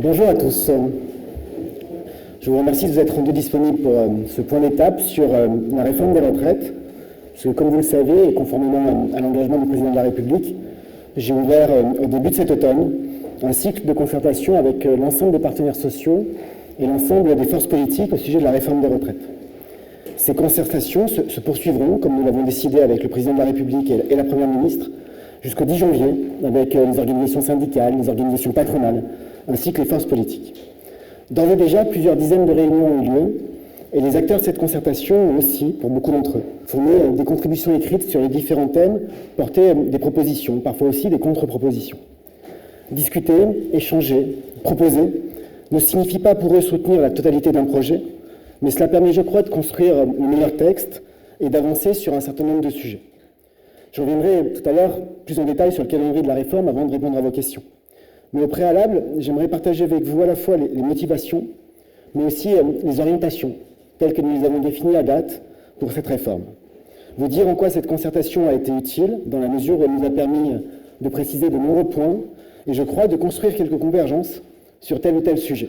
Bonjour à tous. Je vous remercie de vous être rendu disponible pour ce point d'étape sur la réforme des retraites. Parce que, comme vous le savez, et conformément à l'engagement du président de la République, j'ai ouvert au début de cet automne un cycle de concertation avec l'ensemble des partenaires sociaux et l'ensemble des forces politiques au sujet de la réforme des retraites. Ces concertations se poursuivront, comme nous l'avons décidé avec le président de la République et la Première ministre, jusqu'au 10 janvier, avec les organisations syndicales, les organisations patronales, ainsi que les forces politiques. D'ores et déjà, plusieurs dizaines de réunions ont eu lieu, et les acteurs de cette concertation ont aussi, pour beaucoup d'entre eux, fourni des contributions écrites sur les différents thèmes, porté des propositions, parfois aussi des contre-propositions. Discuter, échanger, proposer ne signifie pas pour eux soutenir la totalité d'un projet, mais cela permet, je crois, de construire le meilleur texte et d'avancer sur un certain nombre de sujets. Je reviendrai tout à l'heure plus en détail sur le calendrier de la réforme avant de répondre à vos questions. Mais au préalable, j'aimerais partager avec vous à la fois les motivations, mais aussi les orientations, telles que nous les avons définies à date pour cette réforme. Vous dire en quoi cette concertation a été utile, dans la mesure où elle nous a permis de préciser de nombreux points, et je crois de construire quelques convergences sur tel ou tel sujet.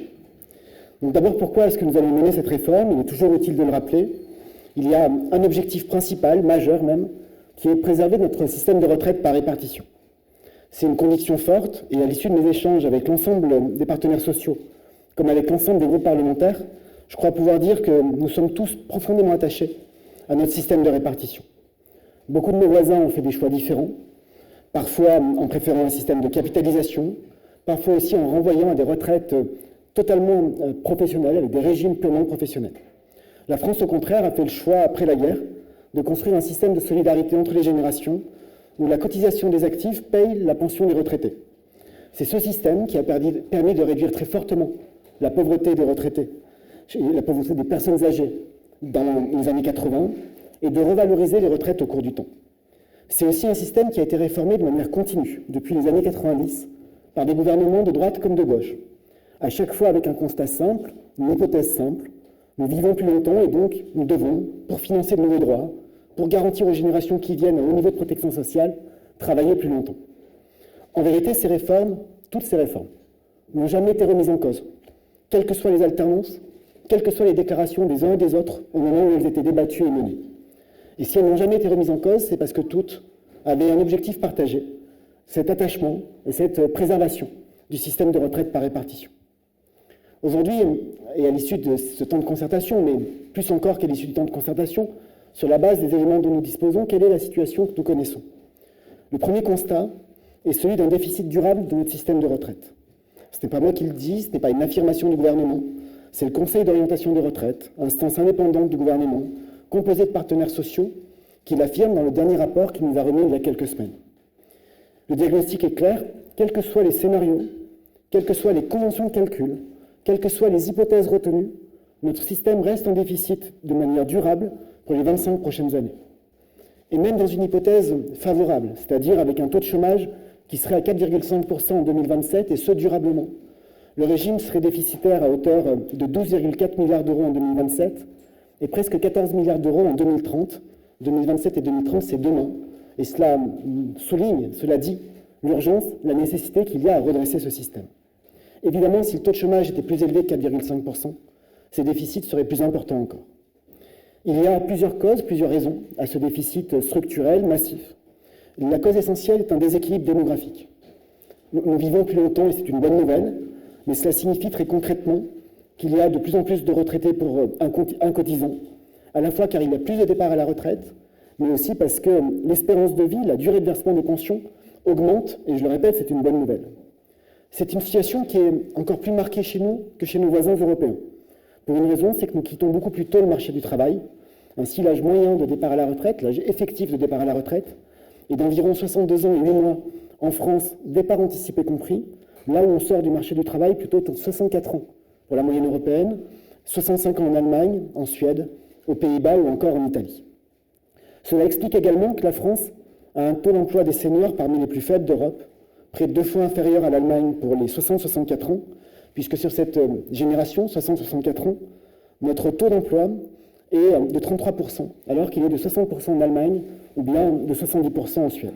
Donc d'abord, pourquoi est-ce que nous allons mener cette réforme? Il est toujours utile de le rappeler. Il y a un objectif principal, majeur même, qui est de préserver notre système de retraite par répartition. C'est une conviction forte, et à l'issue de mes échanges avec l'ensemble des partenaires sociaux, comme avec l'ensemble des groupes parlementaires, je crois pouvoir dire que nous sommes tous profondément attachés à notre système de répartition. Beaucoup de nos voisins ont fait des choix différents, parfois en préférant un système de capitalisation, parfois aussi en renvoyant à des retraites totalement professionnelles, avec des régimes purement professionnels. La France, au contraire, a fait le choix, après la guerre, de construire un système de solidarité entre les générations, où la cotisation des actifs paye la pension des retraités. C'est ce système qui a permis de réduire très fortement la pauvreté des retraités, la pauvreté des personnes âgées dans les années 80, et de revaloriser les retraites au cours du temps. C'est aussi un système qui a été réformé de manière continue depuis les années 90 par des gouvernements de droite comme de gauche. À chaque fois avec un constat simple, une hypothèse simple: nous vivons plus longtemps et donc nous devons, pour financer de nouveaux droits, pour garantir aux générations qui viennent un haut niveau de protection sociale, travailler plus longtemps. En vérité, ces réformes, toutes ces réformes, n'ont jamais été remises en cause, quelles que soient les alternances, quelles que soient les déclarations des uns et des autres au moment où elles étaient débattues et menées. Et si elles n'ont jamais été remises en cause, c'est parce que toutes avaient un objectif partagé, cet attachement et cette préservation du système de retraite par répartition. Aujourd'hui, et à l'issue de ce temps de concertation, mais plus encore qu'à l'issue du temps de concertation, sur la base des éléments dont nous disposons, quelle est la situation que nous connaissons? Le premier constat est celui d'un déficit durable de notre système de retraite. Ce n'est pas moi qui le dis, ce n'est pas une affirmation du gouvernement, c'est le Conseil d'orientation des retraites, instance indépendante du gouvernement, composée de partenaires sociaux, qui l'affirme dans le dernier rapport qu'il nous a remis il y a quelques semaines. Le diagnostic est clair: quels que soient les scénarios, quelles que soient les conventions de calcul, quelles que soient les hypothèses retenues, notre système reste en déficit de manière durable pour les 25 prochaines années. Et même dans une hypothèse favorable, c'est-à-dire avec un taux de chômage qui serait à 4,5% en 2027, et ce durablement, le régime serait déficitaire à hauteur de 12,4 milliards d'euros en 2027 et presque 14 milliards d'euros en 2030. 2027 et 2030, c'est demain. Et cela souligne, cela dit, l'urgence, la nécessité qu'il y a à redresser ce système. Évidemment, si le taux de chômage était plus élevé que 4,5%, ces déficits seraient plus importants encore. Il y a plusieurs causes, plusieurs raisons à ce déficit structurel massif. La cause essentielle est un déséquilibre démographique. Nous vivons plus longtemps et c'est une bonne nouvelle, mais cela signifie très concrètement qu'il y a de plus en plus de retraités pour un cotisant, à la fois car il y a plus de départs à la retraite, mais aussi parce que l'espérance de vie, la durée de versement des pensions augmente, et je le répète, c'est une bonne nouvelle. C'est une situation qui est encore plus marquée chez nous que chez nos voisins européens. Pour une raison, c'est que nous quittons beaucoup plus tôt le marché du travail. Ainsi, l'âge moyen de départ à la retraite, l'âge effectif de départ à la retraite, est d'environ 62 ans et 8 mois en France, départ anticipé compris, là où on sort du marché du travail plutôt autour de 64 ans pour la moyenne européenne, 65 ans en Allemagne, en Suède, aux Pays-Bas ou encore en Italie. Cela explique également que la France a un taux d'emploi des seniors parmi les plus faibles d'Europe, près de 2 fois inférieur à l'Allemagne pour les 60-64 ans, puisque sur cette génération, 60-64 ans, notre taux d'emploi est de 33%, alors qu'il est de 60% en Allemagne ou bien de 70% en Suède.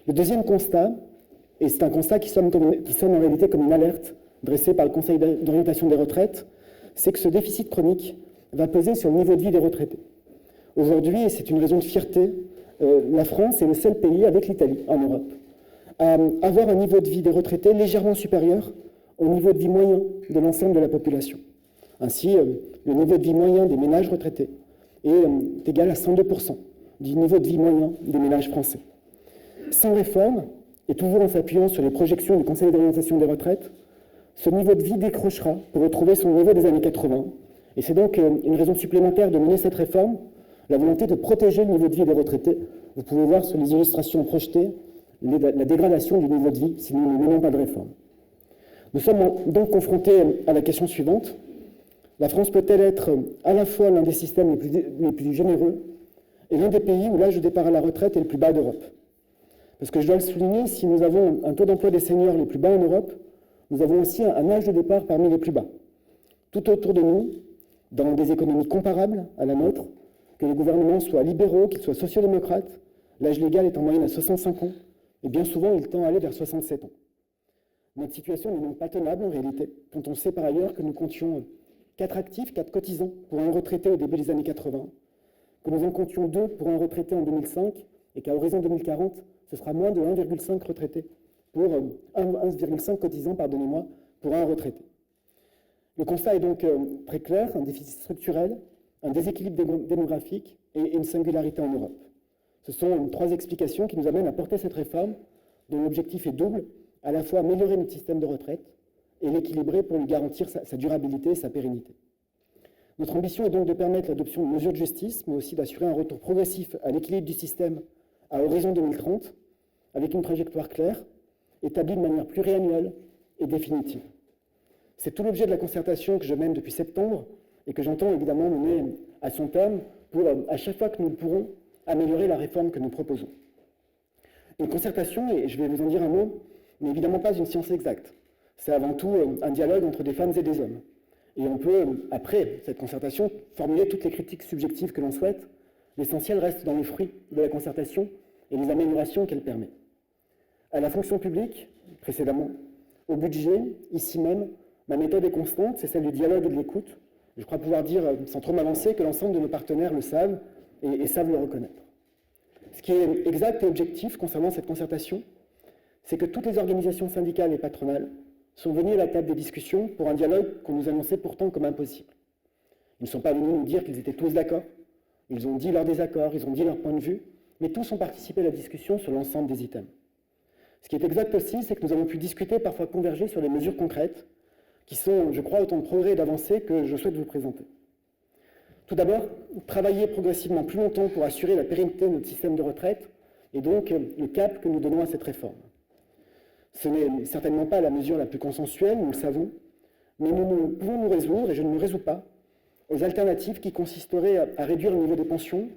Le deuxième constat, et c'est un constat qui sonne en réalité comme une alerte dressé par le Conseil d'orientation des retraites, c'est que ce déficit chronique va peser sur le niveau de vie des retraités. Aujourd'hui, et c'est une raison de fierté, la France est le seul pays, avec l'Italie en Europe, à avoir un niveau de vie des retraités légèrement supérieur au niveau de vie moyen de l'ensemble de la population. Ainsi, le niveau de vie moyen des ménages retraités est égal à 102% du niveau de vie moyen des ménages français. Sans réforme, et toujours en s'appuyant sur les projections du Conseil d'orientation des retraites, ce niveau de vie décrochera pour retrouver son niveau des années 80. Et c'est donc une raison supplémentaire de mener cette réforme, la volonté de protéger le niveau de vie des retraités. Vous pouvez voir sur les illustrations projetées la dégradation du niveau de vie si nous ne menons pas de réforme. Nous sommes donc confrontés à la question suivante. La France peut-elle être à la fois l'un des systèmes les plus généreux et l'un des pays où l'âge de départ à la retraite est le plus bas d'Europe? Parce que je dois le souligner, si nous avons un taux d'emploi des seniors les plus bas en Europe, nous avons aussi un âge de départ parmi les plus bas. Tout autour de nous, dans des économies comparables à la nôtre, que les gouvernements soient libéraux, qu'ils soient sociodémocrates, l'âge légal est en moyenne à 65 ans, et bien souvent il tend à aller vers 67 ans. Notre situation n'est donc pas tenable en réalité, quand on sait par ailleurs que nous comptions 4 actifs, 4 cotisants pour un retraité au début des années 80, que nous en comptions 2 pour un retraité en 2005, et qu'à horizon 2040, ce sera moins de 1,5 retraités pour 1,5 cotisants, pardonnez-moi, pour un retraité. Le constat est donc très clair, un déficit structurel, un déséquilibre démographique et une singularité en Europe. Ce sont 3 explications qui nous amènent à porter cette réforme, dont l'objectif est double, à la fois améliorer notre système de retraite et l'équilibrer pour lui garantir sa durabilité et sa pérennité. Notre ambition est donc de permettre l'adoption de mesures de justice, mais aussi d'assurer un retour progressif à l'équilibre du système à horizon 2030, avec une trajectoire claire, établie de manière pluriannuelle et définitive. C'est tout l'objet de la concertation que je mène depuis septembre et que j'entends évidemment mener à son terme pour, à chaque fois que nous pourrons, améliorer la réforme que nous proposons. Une concertation, et je vais vous en dire un mot, n'est évidemment pas une science exacte. C'est avant tout un dialogue entre des femmes et des hommes. Et on peut, après cette concertation, formuler toutes les critiques subjectives que l'on souhaite. L'essentiel reste dans les fruits de la concertation et les améliorations qu'elle permet. À la fonction publique, précédemment, au budget, ici même, ma méthode est constante, c'est celle du dialogue et de l'écoute. Je crois pouvoir dire, sans trop m'avancer, que l'ensemble de nos partenaires le savent et savent le reconnaître. Ce qui est exact et objectif concernant cette concertation, c'est que toutes les organisations syndicales et patronales sont venues à la table des discussions pour un dialogue qu'on nous annonçait pourtant comme impossible. Ils ne sont pas venus nous dire qu'ils étaient tous d'accord, ils ont dit leurs désaccords, ils ont dit leur point de vue, mais tous ont participé à la discussion sur l'ensemble des items. Ce qui est exact aussi, c'est que nous avons pu discuter, parfois converger sur des mesures concrètes, qui sont, je crois, autant de progrès et d'avancées que je souhaite vous présenter. Tout d'abord, travailler progressivement plus longtemps pour assurer la pérennité de notre système de retraite, et donc le cap que nous donnons à cette réforme. Ce n'est certainement pas la mesure la plus consensuelle, nous le savons, mais nous pouvons nous résoudre, et je ne me résous pas, aux alternatives qui consisteraient à réduire le niveau des pensions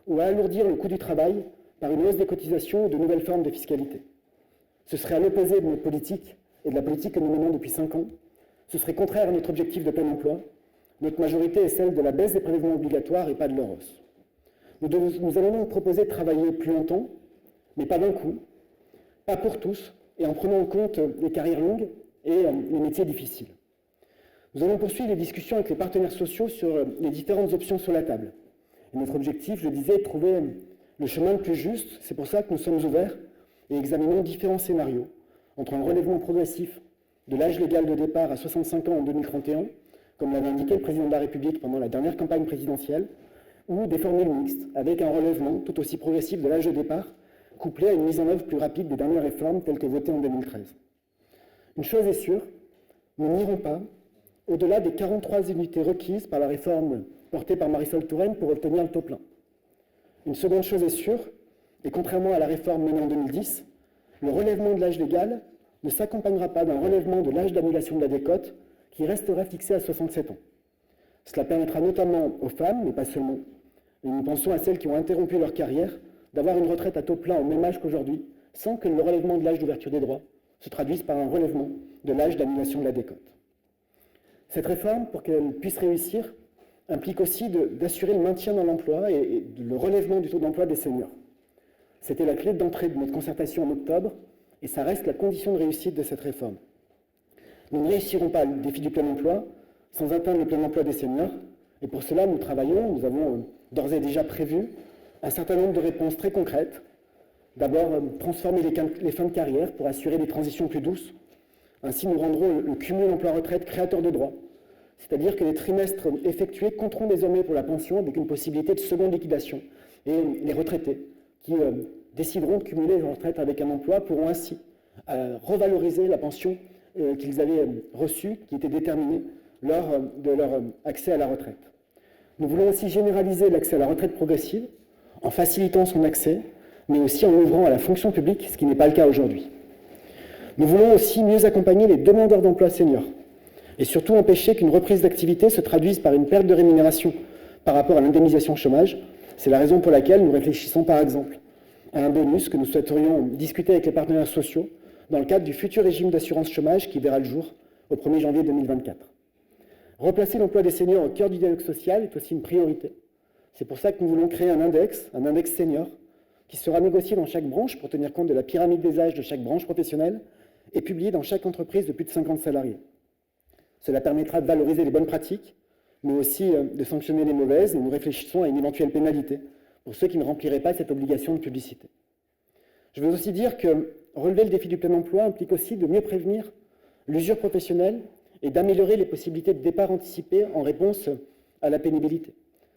ou à alourdir le coût du travail par une hausse des cotisations ou de nouvelles formes de fiscalité. Ce serait à l'opposé de notre politique et de la politique que nous menons depuis 5 ans. Ce serait contraire à notre objectif de plein emploi. Notre majorité est celle de la baisse des prélèvements obligatoires et pas de leur hausse. Nous allons donc proposer de travailler plus longtemps, mais pas d'un coup, pas pour tous, et en prenant en compte les carrières longues et les métiers difficiles. Nous allons poursuivre les discussions avec les partenaires sociaux sur les différentes options sur la table. Et notre objectif, je le disais, est de trouver le chemin le plus juste. C'est pour ça que nous sommes ouverts et examinons différents scénarios, entre un relèvement progressif de l'âge légal de départ à 65 ans en 2031, comme l'avait indiqué le président de la République pendant la dernière campagne présidentielle, ou des formules mixtes, avec un relèvement tout aussi progressif de l'âge de départ, couplé à une mise en œuvre plus rapide des dernières réformes telles que votées en 2013. Une chose est sûre, nous n'irons pas au-delà des 43 unités requises par la réforme portée par Marisol Touraine pour obtenir le taux plein. Une seconde chose est sûre, et contrairement à la réforme menée en 2010, le relèvement de l'âge légal ne s'accompagnera pas d'un relèvement de l'âge d'annulation de la décote qui restera fixé à 67 ans. Cela permettra notamment aux femmes, mais pas seulement, et nous pensons à celles qui ont interrompu leur carrière, d'avoir une retraite à taux plein au même âge qu'aujourd'hui, sans que le relèvement de l'âge d'ouverture des droits se traduise par un relèvement de l'âge d'annulation de la décote. Cette réforme, pour qu'elle puisse réussir, implique aussi d'assurer le maintien dans l'emploi et le relèvement du taux d'emploi des seniors. C'était la clé d'entrée de notre concertation en octobre, et ça reste la condition de réussite de cette réforme. Nous ne réussirons pas le défi du plein emploi sans atteindre le plein emploi des seniors. Et pour cela, nous travaillons, nous avons d'ores et déjà prévu un certain nombre de réponses très concrètes. D'abord, transformer les fins de carrière pour assurer des transitions plus douces. Ainsi, nous rendrons le cumul emploi-retraite créateur de droits. C'est-à-dire que les trimestres effectués compteront désormais pour la pension avec une possibilité de seconde liquidation. Et les retraités qui décideront de cumuler les retraites avec un emploi pourront ainsi revaloriser la pension qu'ils avaient reçue, qui était déterminée lors de leur accès à la retraite. Nous voulons aussi généraliser l'accès à la retraite progressive en facilitant son accès, mais aussi en ouvrant à la fonction publique, ce qui n'est pas le cas aujourd'hui. Nous voulons aussi mieux accompagner les demandeurs d'emploi seniors et surtout empêcher qu'une reprise d'activité se traduise par une perte de rémunération par rapport à l'indemnisation chômage. C'est la raison pour laquelle nous réfléchissons par exemple à un bonus que nous souhaiterions discuter avec les partenaires sociaux dans le cadre du futur régime d'assurance chômage qui verra le jour au 1er janvier 2024. Replacer l'emploi des seniors au cœur du dialogue social est aussi une priorité. C'est pour ça que nous voulons créer un index senior, qui sera négocié dans chaque branche pour tenir compte de la pyramide des âges de chaque branche professionnelle et publié dans chaque entreprise de plus de 50 salariés. Cela permettra de valoriser les bonnes pratiques, mais aussi de sanctionner les mauvaises, et nous réfléchissons à une éventuelle pénalité pour ceux qui ne rempliraient pas cette obligation de publicité. Je veux aussi dire que relever le défi du plein emploi implique aussi de mieux prévenir l'usure professionnelle et d'améliorer les possibilités de départ anticipé en réponse à la pénibilité.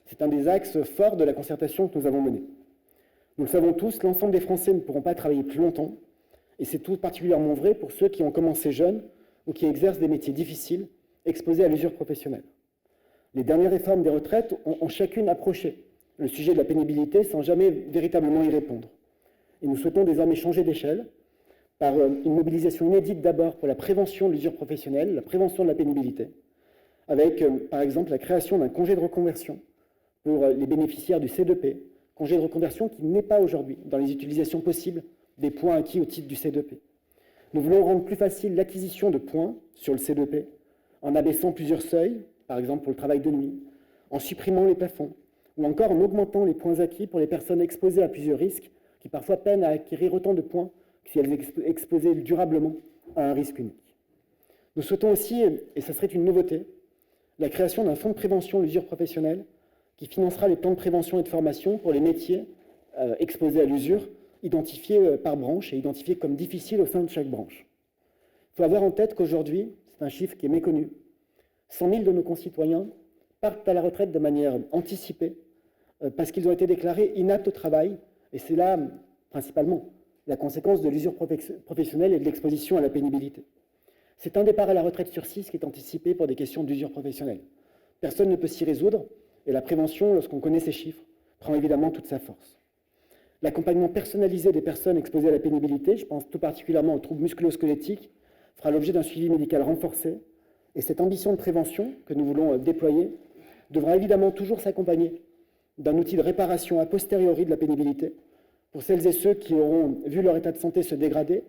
C'est un des axes forts de la concertation que nous avons menée. Nous le savons tous, l'ensemble des Français ne pourront pas travailler plus longtemps, et c'est tout particulièrement vrai pour ceux qui ont commencé jeunes ou qui exercent des métiers difficiles, exposés à l'usure professionnelle. Les dernières réformes des retraites ont chacune approché le sujet de la pénibilité sans jamais véritablement y répondre. Et nous souhaitons désormais changer d'échelle par une mobilisation inédite d'abord pour la prévention de l'usure professionnelle, la prévention de la pénibilité, avec par exemple la création d'un congé de reconversion pour les bénéficiaires du C2P, congé de reconversion qui n'est pas aujourd'hui dans les utilisations possibles des points acquis au titre du C2P. Nous voulons rendre plus facile l'acquisition de points sur le C2P en abaissant plusieurs seuils, par exemple pour le travail de nuit, en supprimant les plafonds, ou encore en augmentant les points acquis pour les personnes exposées à plusieurs risques qui parfois peinent à acquérir autant de points que si elles sont exposées durablement à un risque unique. Nous souhaitons aussi, et ce serait une nouveauté, la création d'un fonds de prévention de l'usure professionnelle qui financera les plans de prévention et de formation pour les métiers exposés à l'usure, identifiés par branche et identifiés comme difficiles au sein de chaque branche. Il faut avoir en tête qu'aujourd'hui, c'est un chiffre qui est méconnu, 100 000 de nos concitoyens partent à la retraite de manière anticipée parce qu'ils ont été déclarés inaptes au travail, et c'est là, principalement, la conséquence de l'usure professionnelle et de l'exposition à la pénibilité. C'est un départ à la retraite sur 6 qui est anticipé pour des questions d'usure professionnelle. Personne ne peut s'y résoudre, et la prévention, lorsqu'on connaît ces chiffres, prend évidemment toute sa force. L'accompagnement personnalisé des personnes exposées à la pénibilité, je pense tout particulièrement aux troubles musculo-squelettiques, fera l'objet d'un suivi médical renforcé, et cette ambition de prévention que nous voulons déployer devra évidemment toujours s'accompagner d'un outil de réparation a posteriori de la pénibilité pour celles et ceux qui auront vu leur état de santé se dégrader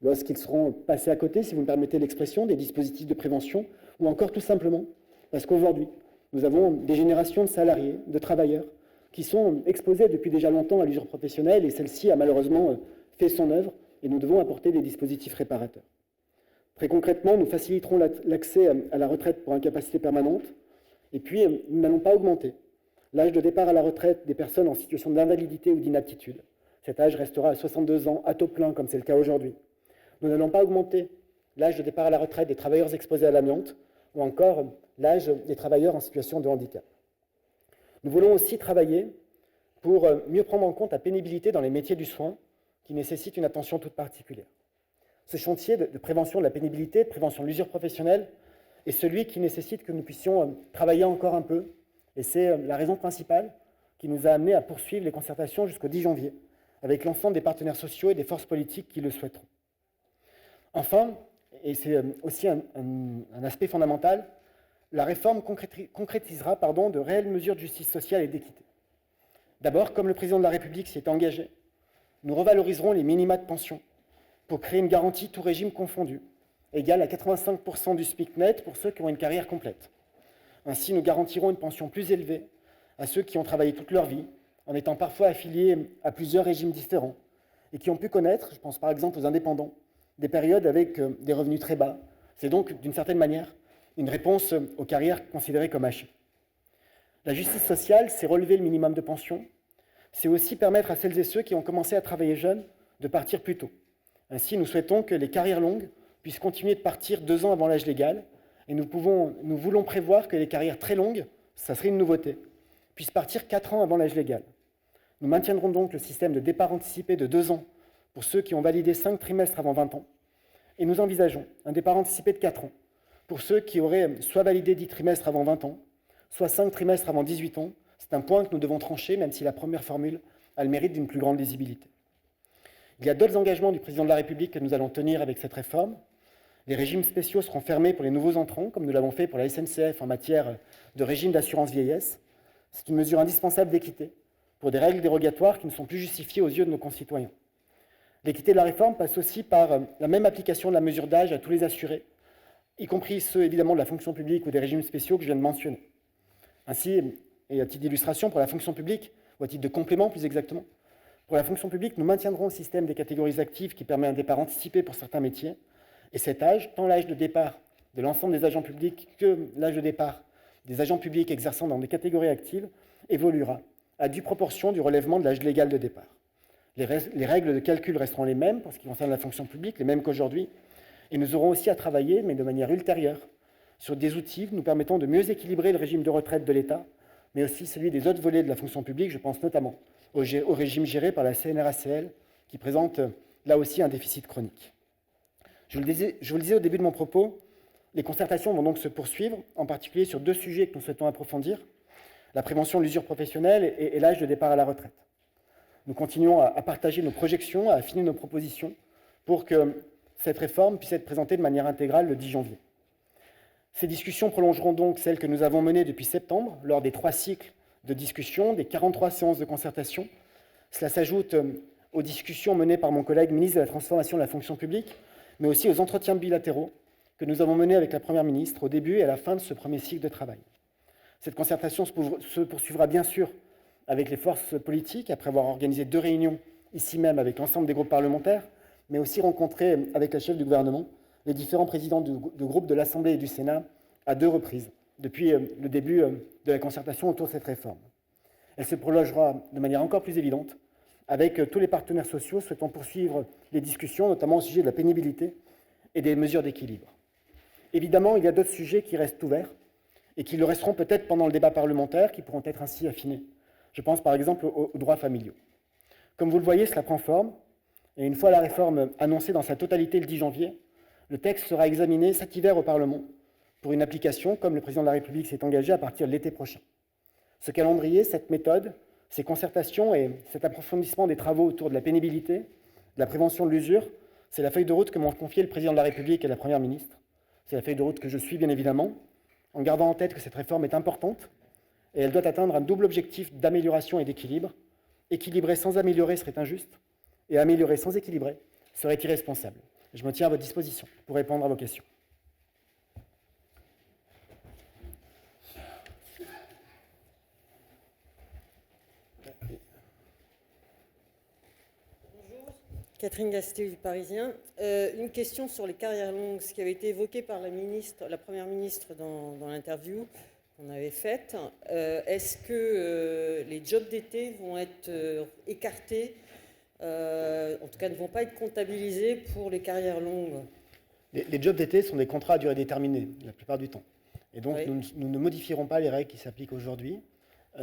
lorsqu'ils seront passés à côté, si vous me permettez l'expression, des dispositifs de prévention, ou encore tout simplement parce qu'aujourd'hui, nous avons des générations de salariés, de travailleurs, qui sont exposés depuis déjà longtemps à l'usure professionnelle, et celle-ci a malheureusement fait son œuvre, et nous devons apporter des dispositifs réparateurs. Très concrètement, nous faciliterons l'accès à la retraite pour incapacité permanente, et puis nous n'allons pas augmenter l'âge de départ à la retraite des personnes en situation d'invalidité ou d'inaptitude. Cet âge restera à 62 ans à taux plein, comme c'est le cas aujourd'hui. Nous n'allons pas augmenter l'âge de départ à la retraite des travailleurs exposés à l'amiante, ou encore l'âge des travailleurs en situation de handicap. Nous voulons aussi travailler pour mieux prendre en compte la pénibilité dans les métiers du soin, qui nécessitent une attention toute particulière. Ce chantier de prévention de la pénibilité, de prévention de l'usure professionnelle, est celui qui nécessite que nous puissions travailler encore un peu, et c'est la raison principale qui nous a amenés à poursuivre les concertations jusqu'au 10 janvier, avec l'ensemble des partenaires sociaux et des forces politiques qui le souhaiteront. Enfin, et c'est aussi un aspect fondamental, la réforme concrétisera de réelles mesures de justice sociale et d'équité. D'abord, comme le président de la République s'y est engagé, nous revaloriserons les minima de pension pour créer une garantie tout régime confondu, égale à 85% du SMIC net pour ceux qui ont une carrière complète. Ainsi, nous garantirons une pension plus élevée à ceux qui ont travaillé toute leur vie, en étant parfois affiliés à plusieurs régimes différents, et qui ont pu connaître, je pense par exemple aux indépendants, des périodes avec des revenus très bas, C'est donc, d'une certaine manière, une réponse aux carrières considérées comme hachées. La justice sociale, c'est relever le minimum de pension, c'est aussi permettre à celles et ceux qui ont commencé à travailler jeunes de partir plus tôt. Ainsi, nous souhaitons que les carrières longues puissent continuer de partir 2 ans avant l'âge légal, et nous voulons prévoir que les carrières très longues, ça serait une nouveauté, puissent partir 4 ans avant l'âge légal. Nous maintiendrons donc le système de départ anticipé de 2 ans pour ceux qui ont validé 5 trimestres avant 20 ans, et nous envisageons un départ anticipé de 4 ans pour ceux qui auraient soit validé 10 trimestres avant 20 ans, soit 5 trimestres avant 18 ans. C'est un point que nous devons trancher, même si la première formule a le mérite d'une plus grande lisibilité. Il y a d'autres engagements du président de la République que nous allons tenir avec cette réforme. Les régimes spéciaux seront fermés pour les nouveaux entrants, comme nous l'avons fait pour la SNCF en matière de régime d'assurance vieillesse. C'est une mesure indispensable d'équité pour des règles dérogatoires qui ne sont plus justifiées aux yeux de nos concitoyens. L'équité de la réforme passe aussi par la même application de la mesure d'âge à tous les assurés, y compris ceux évidemment de la fonction publique ou des régimes spéciaux que je viens de mentionner. Ainsi, et à titre d'illustration, pour la fonction publique, ou à titre de complément plus exactement, pour la fonction publique, nous maintiendrons le système des catégories actives qui permet un départ anticipé pour certains métiers, et cet âge, tant l'âge de départ de l'ensemble des agents publics que l'âge de départ des agents publics exerçant dans des catégories actives, évoluera à due proportion du relèvement de l'âge légal de départ. Les règles de calcul resteront les mêmes pour ce qui concerne la fonction publique, les mêmes qu'aujourd'hui, et nous aurons aussi à travailler, mais de manière ultérieure, sur des outils nous permettant de mieux équilibrer le régime de retraite de l'État, mais aussi celui des autres volets de la fonction publique. Je pense notamment au régime géré par la CNRACL, qui présente là aussi un déficit chronique. Je vous le disais au début de mon propos, les concertations vont donc se poursuivre, en particulier sur 2 sujets que nous souhaitons approfondir, la prévention de l'usure professionnelle et l'âge de départ à la retraite. Nous continuons à partager nos projections, à affiner nos propositions pour que cette réforme puisse être présentée de manière intégrale le 10 janvier. Ces discussions prolongeront donc celles que nous avons menées depuis septembre, lors des 3 cycles de discussion, des 43 séances de concertation. Cela s'ajoute aux discussions menées par mon collègue ministre de la Transformation de la fonction publique, mais aussi aux entretiens bilatéraux que nous avons menés avec la Première ministre au début et à la fin de ce premier cycle de travail. Cette concertation se poursuivra bien sûr avec les forces politiques, après avoir organisé 2 réunions ici même avec l'ensemble des groupes parlementaires, mais aussi rencontré avec la chef du gouvernement les différents présidents de groupes de l'Assemblée et du Sénat à 2 reprises, depuis le début de la concertation autour de cette réforme. Elle se prolongera de manière encore plus évidente avec tous les partenaires sociaux souhaitant poursuivre les discussions, notamment au sujet de la pénibilité et des mesures d'équilibre. Évidemment, il y a d'autres sujets qui restent ouverts et qui le resteront peut-être pendant le débat parlementaire, qui pourront être ainsi affinés. Je pense par exemple aux droits familiaux. Comme vous le voyez, cela prend forme, et une fois la réforme annoncée dans sa totalité le 10 janvier, le texte sera examiné cet hiver au Parlement pour une application, comme le président de la République s'est engagé, à partir de l'été prochain. Ce calendrier, cette méthode, ces concertations et cet approfondissement des travaux autour de la pénibilité, de la prévention de l'usure, c'est la feuille de route que m'ont confiée le président de la République et la Première ministre. C'est la feuille de route que je suis bien évidemment, en gardant en tête que cette réforme est importante et elle doit atteindre un double objectif d'amélioration et d'équilibre. Équilibrer sans améliorer serait injuste, et améliorer sans équilibrer serait irresponsable. Je me tiens à votre disposition pour répondre à vos questions. Bonjour, Catherine Gasté du Parisien. Une question sur les carrières longues, ce qui avait été évoqué par la Première ministre dans l'interview qu'on avait faite. Est-ce que les jobs d'été vont être écartés, en tout cas ne vont pas être comptabilisés pour les carrières longues? Les jobs d'été sont des contrats à durée déterminée, la plupart du temps. Et donc, oui, nous ne modifierons pas les règles qui s'appliquent aujourd'hui.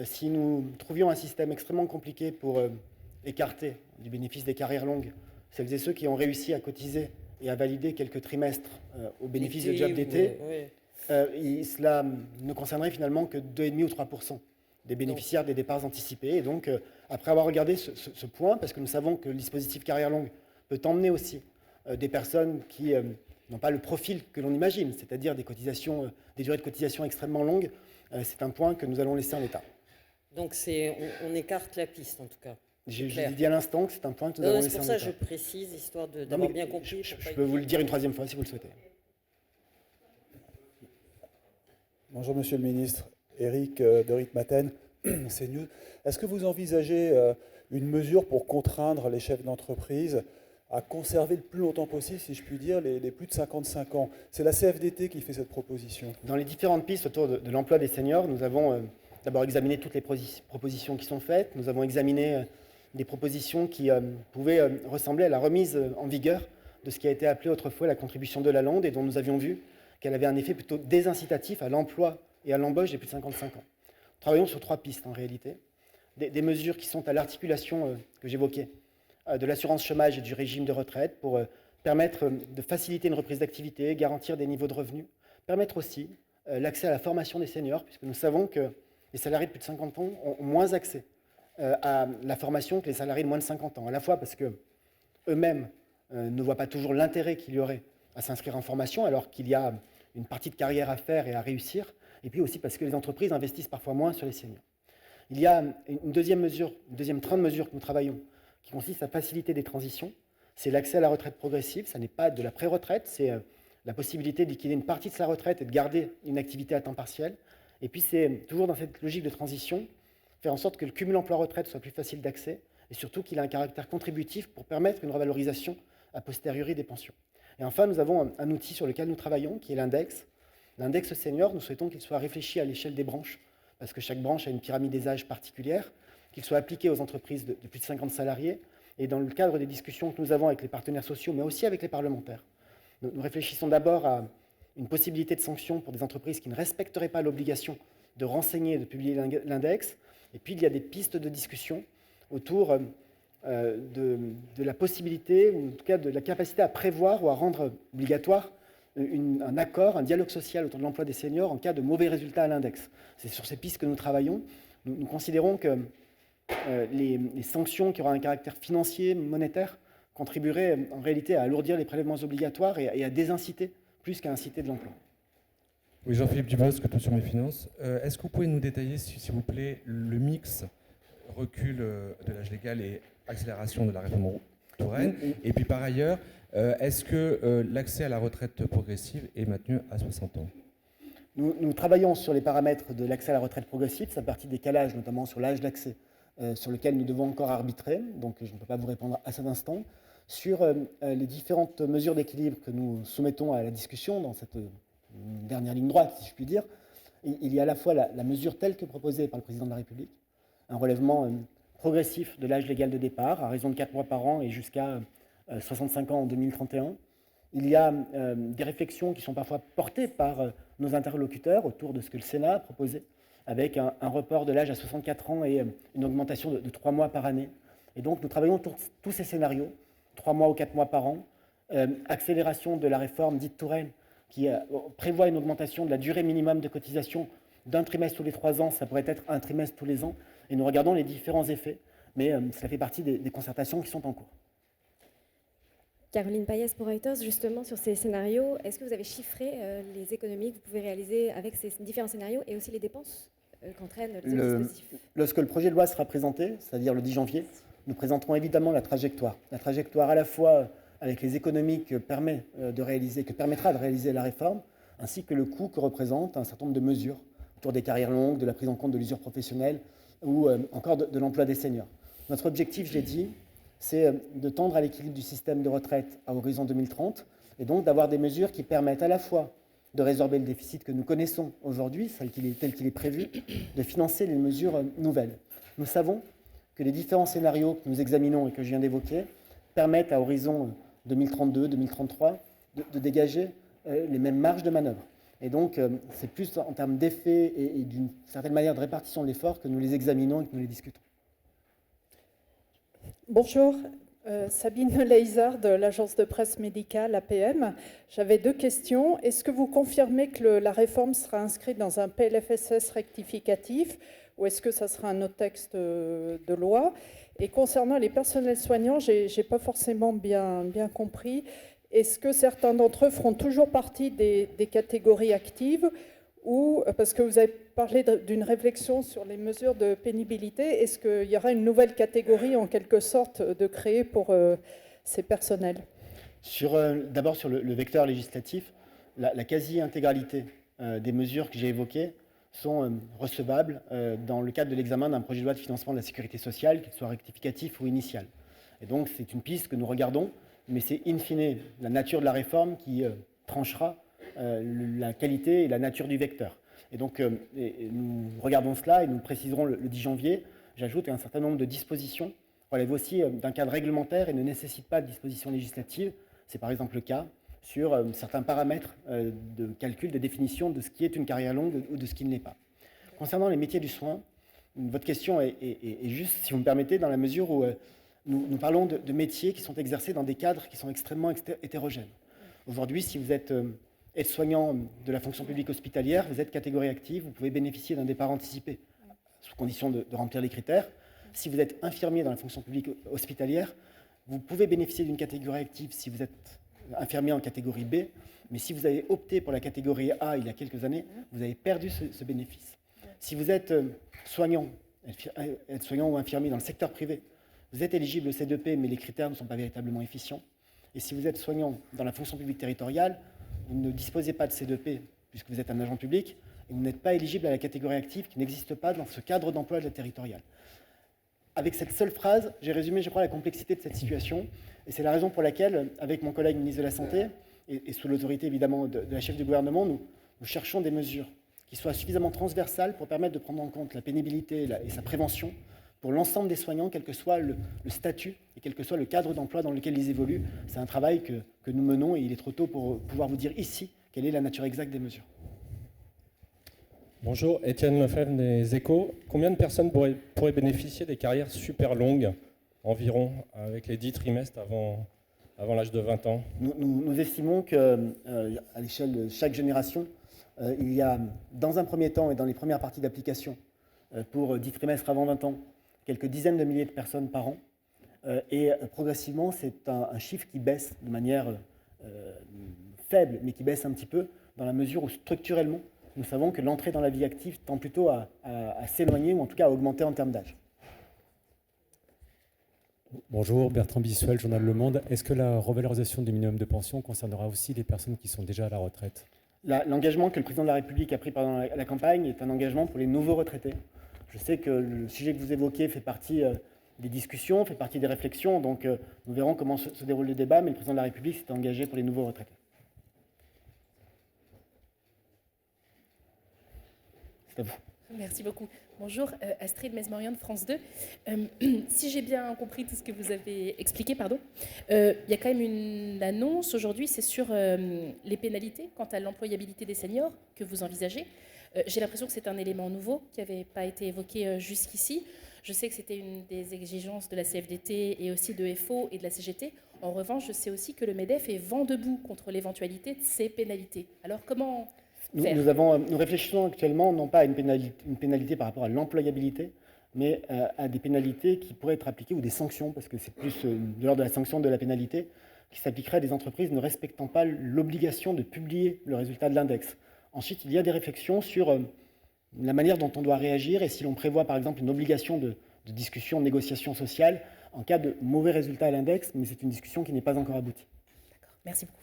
Si nous trouvions un système extrêmement compliqué pour écarter du bénéfice des carrières longues celles et ceux qui ont réussi à cotiser et à valider quelques trimestres au bénéfice de jobs d'été, cela ne concernerait finalement que 2,5 ou 3% des bénéficiaires des départs anticipés. Et donc, après avoir regardé ce point, parce que nous savons que le dispositif carrière longue peut emmener aussi des personnes qui n'ont pas le profil que l'on imagine, c'est-à-dire des durées de cotisation extrêmement longues, c'est un point que nous allons laisser en l'état. Donc on écarte la piste en tout cas. J'ai dit à l'instant que c'est un point que nous allons laisser en l'état. C'est pour ça que je précise, histoire d'avoir bien compris. Je peux vous le dire une 3e fois si vous le souhaitez. Bonjour Monsieur le Ministre, Éric de Ritmaten, CNews. Est-ce que vous envisagez une mesure pour contraindre les chefs d'entreprise à conserver le plus longtemps possible, si je puis dire, les plus de 55 ans. C'est la CFDT qui fait cette proposition. Dans les différentes pistes autour de l'emploi des seniors, nous avons d'abord examiné toutes les propositions qui sont faites. Nous avons examiné des propositions qui pouvaient ressembler à la remise en vigueur de ce qui a été appelé autrefois la contribution de Lalande et dont nous avions vu qu'elle avait un effet plutôt désincitatif à l'emploi et à l'embauche des plus de 55 ans. Nous travaillons sur 3 pistes en réalité. Des mesures qui sont à l'articulation que j'évoquais de l'assurance chômage et du régime de retraite pour permettre de faciliter une reprise d'activité, garantir des niveaux de revenus, permettre aussi l'accès à la formation des seniors, puisque nous savons que les salariés de plus de 50 ans ont moins accès à la formation que les salariés de moins de 50 ans, à la fois parce qu'eux-mêmes ne voient pas toujours l'intérêt qu'il y aurait à s'inscrire en formation, alors qu'il y a une partie de carrière à faire et à réussir, et puis aussi parce que les entreprises investissent parfois moins sur les seniors. Il y a une deuxième train de mesures que nous travaillons, qui consiste à faciliter des transitions. C'est l'accès à la retraite progressive, ça n'est pas de la pré-retraite, c'est la possibilité de liquider une partie de sa retraite et de garder une activité à temps partiel. Et puis c'est toujours dans cette logique de transition, faire en sorte que le cumul emploi-retraite soit plus facile d'accès, et surtout qu'il ait un caractère contributif pour permettre une revalorisation a posteriori des pensions. Et enfin, nous avons un outil sur lequel nous travaillons, qui est l'index. L'index senior, nous souhaitons qu'il soit réfléchi à l'échelle des branches, parce que chaque branche a une pyramide des âges particulière, qu'il soit appliqué aux entreprises de plus de 50 salariés. Et dans le cadre des discussions que nous avons avec les partenaires sociaux, mais aussi avec les parlementaires, nous réfléchissons d'abord à une possibilité de sanction pour des entreprises qui ne respecteraient pas l'obligation de renseigner et de publier l'index. Et puis, il y a des pistes de discussion autour de la possibilité, ou en tout cas de la capacité à prévoir ou à rendre obligatoire un accord, un dialogue social autour de l'emploi des seniors en cas de mauvais résultats à l'index. C'est sur ces pistes que nous travaillons. Nous considérons que les sanctions qui auraient un caractère financier, monétaire, contribueraient en réalité à alourdir les prélèvements obligatoires et à désinciter plus qu'à inciter de l'emploi. Oui, Jean-Philippe Dubosc, Tout sur mes finances. Est-ce que vous pouvez nous détailler, s'il vous plaît, le mix recul de l'âge légal et accélération de la réforme Touraine? Et puis par ailleurs, est-ce que l'accès à la retraite progressive est maintenu à 60 ans? Nous travaillons sur les paramètres de l'accès à la retraite progressive, sa partie décalage, notamment sur l'âge d'accès, sur lequel nous devons encore arbitrer, donc je ne peux pas vous répondre à cet instant. Sur les différentes mesures d'équilibre que nous soumettons à la discussion dans cette dernière ligne droite, si je puis dire, il y a à la fois la mesure telle que proposée par le président de la République, un relèvement progressif de l'âge légal de départ, à raison de 4 mois par an et jusqu'à 65 ans en 2031. Il y a des réflexions qui sont parfois portées par nos interlocuteurs autour de ce que le Sénat a proposé, avec un report de l'âge à 64 ans et une augmentation de 3 mois par année. Et donc nous travaillons autour de tous ces scénarios, 3 mois ou 4 mois par an, accélération de la réforme dite Touraine, qui prévoit une augmentation de la durée minimum de cotisation d'un trimestre tous les 3 ans, ça pourrait être un trimestre tous les ans, et nous regardons les différents effets, mais cela fait partie des concertations qui sont en cours. Caroline Payès pour Reuters, justement sur ces scénarios, est-ce que vous avez chiffré les économies que vous pouvez réaliser avec ces différents scénarios et aussi les dépenses qu'entraînent ces dispositifs? Lorsque le projet de loi sera présenté, c'est-à-dire le 10 janvier, nous présenterons évidemment la trajectoire. La trajectoire à la fois avec les économies que permettra de réaliser la réforme, ainsi que le coût que représente un certain nombre de mesures autour des carrières longues, de la prise en compte de l'usure professionnelle ou encore de l'emploi des seniors. Notre objectif, je l'ai dit, c'est de tendre à l'équilibre du système de retraite à horizon 2030 et donc d'avoir des mesures qui permettent à la fois de résorber le déficit que nous connaissons aujourd'hui, tel qu'il est prévu, de financer les mesures nouvelles. Nous savons que les différents scénarios que nous examinons et que je viens d'évoquer permettent à horizon 2032-2033 de dégager les mêmes marges de manœuvre. Et donc, c'est plus en termes d'effet et d'une certaine manière de répartition de l'effort que nous les examinons et que nous les discutons. Bonjour, Sabine Leizard de l'agence de presse médicale APM. J'avais 2 questions. Est-ce que vous confirmez que la réforme sera inscrite dans un PLFSS rectificatif ou est-ce que ça sera un autre texte de loi? Et concernant les personnels soignants, je n'ai pas forcément bien compris. Est-ce que certains d'entre eux feront toujours partie des catégories actives ou, parce que vous avez parlé d'une réflexion sur les mesures de pénibilité, est-ce qu'il y aura une nouvelle catégorie en quelque sorte de créer pour ces personnels? D'abord sur le vecteur législatif, la quasi-intégralité des mesures que j'ai évoquées sont recevables dans le cadre de l'examen d'un projet de loi de financement de la sécurité sociale, qu'il soit rectificatif ou initial. Et donc c'est une piste que nous regardons mais c'est in fine la nature de la réforme qui tranchera la qualité et la nature du vecteur. Et donc, nous regardons cela et nous préciserons le 10 janvier. J'ajoute un certain nombre de dispositions relèvent aussi d'un cadre réglementaire et ne nécessitent pas de dispositions législatives. C'est par exemple le cas sur certains paramètres de calcul, de définition de ce qui est une carrière longue ou de ce qui ne l'est pas. Concernant les métiers du soin, votre question est juste, si vous me permettez, dans la mesure où nous parlons de métiers qui sont exercés dans des cadres qui sont extrêmement hétérogènes. Aujourd'hui, si vous êtes aide-soignant de la fonction publique hospitalière, vous êtes catégorie active, vous pouvez bénéficier d'un départ anticipé, sous condition de remplir les critères. Si vous êtes infirmier dans la fonction publique hospitalière, vous pouvez bénéficier d'une catégorie active si vous êtes infirmier en catégorie B, mais si vous avez opté pour la catégorie A il y a quelques années, vous avez perdu ce bénéfice. Si vous êtes soignant, aide-soignant ou infirmier dans le secteur privé, vous êtes éligible au C2P, mais les critères ne sont pas véritablement efficients. Et si vous êtes soignant dans la fonction publique territoriale, vous ne disposez pas de C2P puisque vous êtes un agent public et vous n'êtes pas éligible à la catégorie active qui n'existe pas dans ce cadre d'emploi de la territoriale. Avec cette seule phrase, j'ai résumé, je crois, la complexité de cette situation. Et c'est la raison pour laquelle, avec mon collègue ministre de la Santé, et sous l'autorité évidemment de la chef du gouvernement, nous cherchons des mesures qui soient suffisamment transversales pour permettre de prendre en compte la pénibilité et sa prévention pour l'ensemble des soignants, quel que soit le statut et quel que soit le cadre d'emploi dans lequel ils évoluent. C'est un travail que nous menons et il est trop tôt pour pouvoir vous dire ici quelle est la nature exacte des mesures. Bonjour, Étienne Lefebvre des Échos. Combien de personnes pourraient bénéficier des carrières super longues, environ, avec les 10 trimestres avant l'âge de 20 ans? Nous estimons qu'à l'échelle de chaque génération, il y a, dans un premier temps et dans les premières parties d'application, pour 10 trimestres avant 20 ans, quelques dizaines de milliers de personnes par an. Et progressivement, c'est un chiffre qui baisse de manière faible, mais qui baisse un petit peu, dans la mesure où structurellement, nous savons que l'entrée dans la vie active tend plutôt à s'éloigner ou en tout cas à augmenter en termes d'âge. Bonjour, Bertrand Bissuel, Journal Le Monde. Est-ce que la revalorisation du minimum de pension concernera aussi les personnes qui sont déjà à la retraite? L'engagement que le président de la République a pris pendant la campagne est un engagement pour les nouveaux retraités. Je sais que le sujet que vous évoquez fait partie des discussions, fait partie des réflexions, donc nous verrons comment se déroule le débat, mais le président de la République s'est engagé pour les nouveaux retraités. C'est à vous. Merci beaucoup. Bonjour, Astrid Mesmorian de France 2. Si j'ai bien compris tout ce que vous avez expliqué, il y a quand même une annonce aujourd'hui, c'est sur les pénalités quant à l'employabilité des seniors que vous envisagez. J'ai l'impression que c'est un élément nouveau qui n'avait pas été évoqué jusqu'ici. Je sais que c'était une des exigences de la CFDT et aussi de FO et de la CGT. En revanche, je sais aussi que le MEDEF est vent debout contre l'éventualité de ces pénalités. Alors comment nous réfléchissons actuellement non pas à une pénalité par rapport à l'employabilité, mais à des pénalités qui pourraient être appliquées, ou des sanctions, parce que c'est plus de l'ordre de la sanction de la pénalité, qui s'appliquerait à des entreprises ne respectant pas l'obligation de publier le résultat de l'index. Ensuite, il y a des réflexions sur la manière dont on doit réagir et si l'on prévoit par exemple une obligation de discussion, de négociation sociale en cas de mauvais résultat à l'index, mais c'est une discussion qui n'est pas encore aboutie. D'accord, merci beaucoup.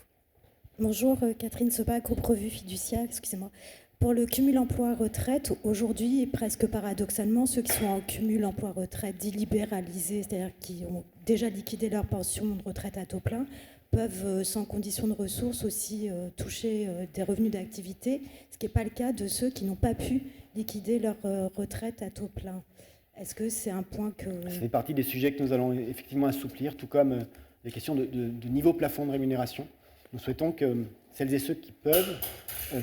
Bonjour, Catherine Sepa, groupe Revue Fiducia, excusez-moi. Pour le cumul emploi-retraite, aujourd'hui, presque paradoxalement, ceux qui sont en cumul emploi-retraite dit libéralisé, c'est-à-dire qui ont déjà liquidé leur pension de retraite à taux plein, peuvent, sans condition de ressources, aussi toucher des revenus d'activité, ce qui n'est pas le cas de ceux qui n'ont pas pu liquider leur retraite à taux plein. Est-ce que c'est un point que... Ça fait partie des sujets que nous allons effectivement assouplir, tout comme les questions de niveau plafond de rémunération. Nous souhaitons que celles et ceux qui peuvent,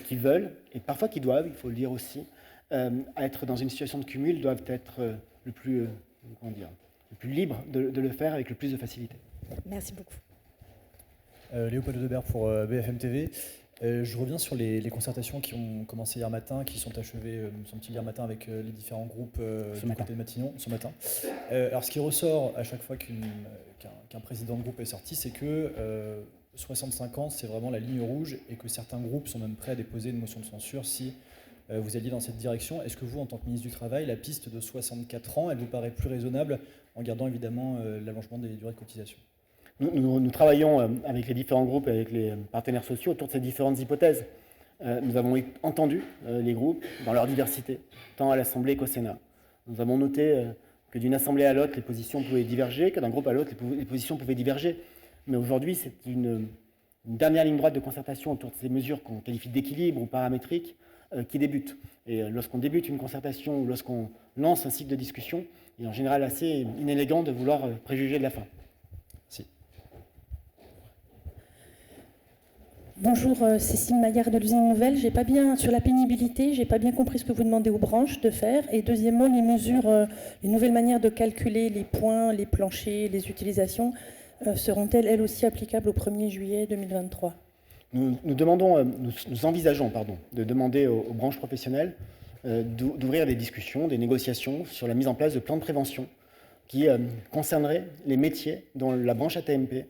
qui veulent, et parfois qui doivent, il faut le dire aussi, être dans une situation de cumul, doivent être le plus libre de le faire avec le plus de facilité. Merci beaucoup. Léopold Debert pour BFM TV. Je reviens sur les concertations qui ont commencé hier matin, qui sont achevées, me semble-t-il, hier matin avec les différents groupes du côté de Matignon, ce matin. Alors, ce qui ressort à chaque fois qu'un président de groupe est sorti, c'est que 65 ans, c'est vraiment la ligne rouge et que certains groupes sont même prêts à déposer une motion de censure si vous alliez dans cette direction. Est-ce que vous, en tant que ministre du Travail, la piste de 64 ans, elle vous paraît plus raisonnable en gardant évidemment l'allongement des durées de cotisation ? Nous travaillons avec les différents groupes et avec les partenaires sociaux autour de ces différentes hypothèses. Nous avons entendu les groupes dans leur diversité, tant à l'Assemblée qu'au Sénat. Nous avons noté que d'une assemblée à l'autre, les positions pouvaient diverger, que d'un groupe à l'autre, les positions pouvaient diverger. Mais aujourd'hui, c'est une dernière ligne droite de concertation autour de ces mesures qu'on qualifie d'équilibre ou paramétriques qui débute. Et lorsqu'on débute une concertation ou lorsqu'on lance un cycle de discussion, il est en général assez inélégant de vouloir préjuger de la fin. Merci. Bonjour, Cécile Maillard de l'usine Nouvelle. Sur la pénibilité, j'ai pas bien compris ce que vous demandez aux branches de faire. Et deuxièmement, les mesures, les nouvelles manières de calculer les points, les planchers, les utilisations, seront-elles elles aussi applicables au 1er juillet 2023 ? Nous envisageons de demander aux branches professionnelles d'ouvrir des discussions, des négociations sur la mise en place de plans de prévention qui concerneraient les métiers dont la branche AT-MP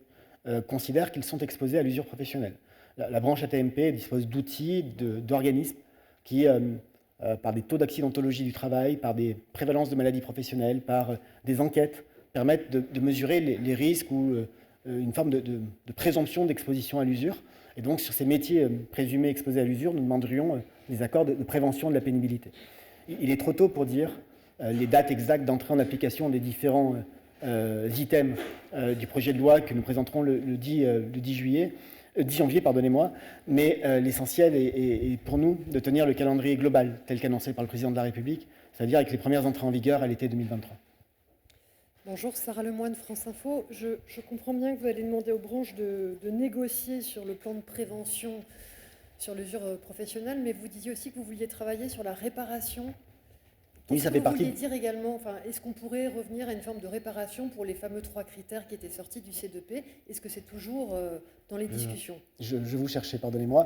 considère qu'ils sont exposés à l'usure professionnelle. La branche AT-MP dispose d'outils, d'organismes qui, par des taux d'accidentologie du travail, par des prévalences de maladies professionnelles, par des enquêtes, permettent de mesurer les risques ou une forme de présomption d'exposition à l'usure. Et donc, sur ces métiers présumés exposés à l'usure, nous demanderions des accords de prévention de la pénibilité. Il est trop tôt pour dire les dates exactes d'entrée en application des différents items du projet de loi que nous présenterons le 10 janvier, mais l'essentiel est pour nous de tenir le calendrier global tel qu'annoncé par le président de la République, c'est-à-dire avec les premières entrées en vigueur à l'été 2023. Bonjour, Sarah Lemoine, France Info. Je comprends bien que vous allez demander aux branches de négocier sur le plan de prévention sur l'usure professionnelle, mais vous disiez aussi que vous vouliez travailler sur la réparation. Oui, ça fait partie. Vous vouliez dire également, est-ce qu'on pourrait revenir à une forme de réparation pour les fameux 3 critères qui étaient sortis du C2P? Est-ce que c'est toujours dans les discussions? Je vous cherchais, pardonnez-moi.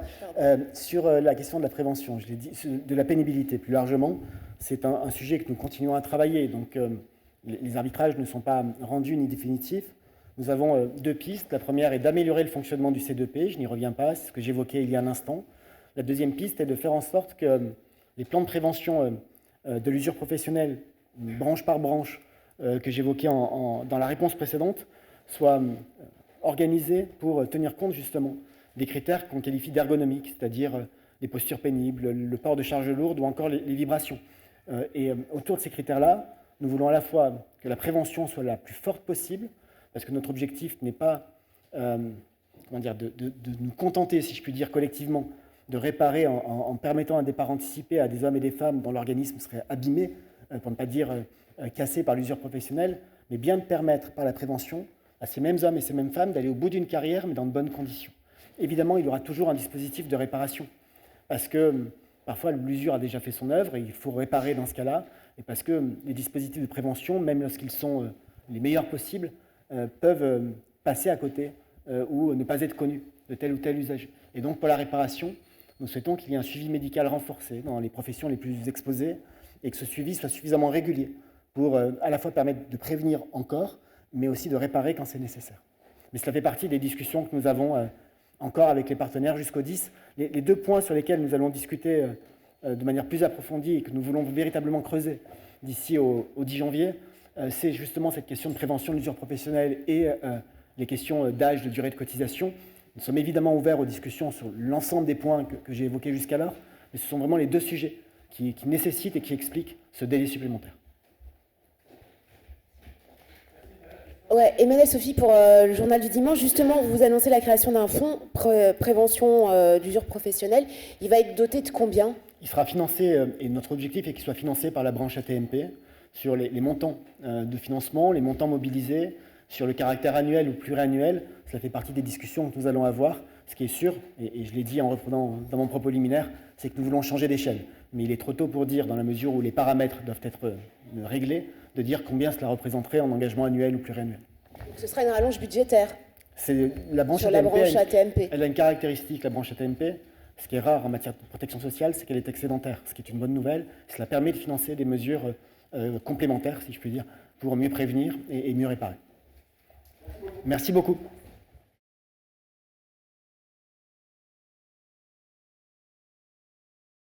Sur la question de la prévention, je l'ai dit, de la pénibilité plus largement, c'est un sujet que nous continuons à travailler. Donc, les arbitrages ne sont pas rendus ni définitifs. Nous avons 2 pistes. La première est d'améliorer le fonctionnement du C2P. Je n'y reviens pas, c'est ce que j'évoquais il y a un instant. La deuxième piste est de faire en sorte que les plans de prévention de l'usure professionnelle, branche par branche, que j'évoquais dans la réponse précédente, soient organisés pour tenir compte justement des critères qu'on qualifie d'ergonomiques, c'est-à-dire les postures pénibles, le port de charges lourdes ou encore les vibrations. Et autour de ces critères-là, nous voulons à la fois que la prévention soit la plus forte possible, parce que notre objectif n'est pas de nous contenter, si je puis dire, collectivement, de réparer en permettant un départ anticipé à des hommes et des femmes dont l'organisme serait abîmé, pour ne pas dire cassé par l'usure professionnelle, mais bien de permettre par la prévention à ces mêmes hommes et ces mêmes femmes d'aller au bout d'une carrière, mais dans de bonnes conditions. Évidemment, il y aura toujours un dispositif de réparation, parce que parfois l'usure a déjà fait son œuvre et il faut réparer dans ce cas-là, et parce que les dispositifs de prévention, même lorsqu'ils sont les meilleurs possibles, peuvent passer à côté ou ne pas être connus de tel ou tel usager. Et donc pour la réparation, nous souhaitons qu'il y ait un suivi médical renforcé dans les professions les plus exposées et que ce suivi soit suffisamment régulier pour à la fois permettre de prévenir encore, mais aussi de réparer quand c'est nécessaire. Mais cela fait partie des discussions que nous avons encore avec les partenaires jusqu'au 10. Les 2 points sur lesquels nous allons discuter de manière plus approfondie et que nous voulons véritablement creuser d'ici au 10 janvier, c'est justement cette question de prévention de l'usure professionnelle et les questions d'âge, de durée de cotisation. Nous sommes évidemment ouverts aux discussions sur l'ensemble des points que j'ai évoqués jusqu'à l'heure, mais ce sont vraiment les 2 sujets qui nécessitent et qui expliquent ce délai supplémentaire. Ouais, Emmanuel Sophie pour le journal du dimanche. Justement, vous annoncez la création d'un fonds prévention d'usure professionnelle. Il va être doté de combien? Il sera financé, et notre objectif est qu'il soit financé par la branche AT-MP sur les montants de financement, les montants mobilisés, sur le caractère annuel ou pluriannuel. Cela fait partie des discussions que nous allons avoir. Ce qui est sûr, et je l'ai dit en reprenant dans mon propos liminaire, c'est que nous voulons changer d'échelle. Mais il est trop tôt pour dire, dans la mesure où les paramètres doivent être réglés, de dire combien cela représenterait en engagement annuel ou pluriannuel. Donc ce sera une rallonge budgétaire la branche sur la branche AT-MP. Elle a une caractéristique, la branche AT-MP. Ce qui est rare en matière de protection sociale, c'est qu'elle est excédentaire, ce qui est une bonne nouvelle. Cela permet de financer des mesures complémentaires, si je puis dire, pour mieux prévenir et mieux réparer. Merci beaucoup.